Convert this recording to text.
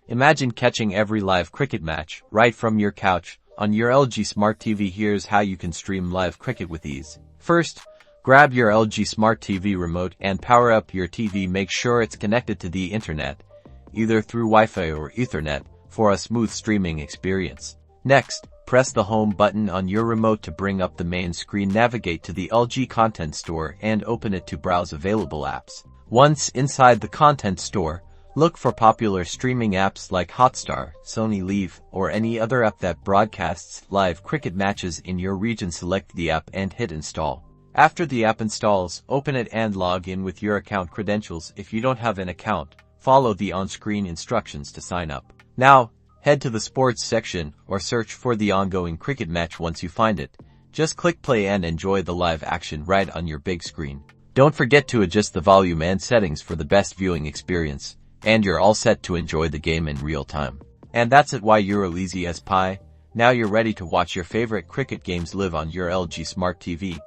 Imagine catching every live cricket match right from your couch on your LG Smart TV. Here's how you can stream live cricket with ease. First, grab your LG Smart TV remote and power up your TV. Make sure it's connected to the internet, either through Wi-Fi or Ethernet, for a smooth streaming experience. Next, press the home button on your remote to bring up the main screen. Navigate to the LG Content Store and open it to browse available apps. Once inside the Content Store, look for popular streaming apps like Hotstar, Sony Live, or any other app that broadcasts live cricket matches in your region. Select the app and hit install. After the app installs, open it and log in with your account credentials. If you don't have an account, follow the on-screen instructions to sign up. Now, head to the sports section or search for the ongoing cricket match. Once you find it, just click play and enjoy the live action right on your big screen. Don't forget to adjust the volume and settings for the best viewing experience, and you're all set to enjoy the game in real time. And that's it. Why you're easy as pie. Now you're ready to watch your favorite cricket games live on your LG Smart TV.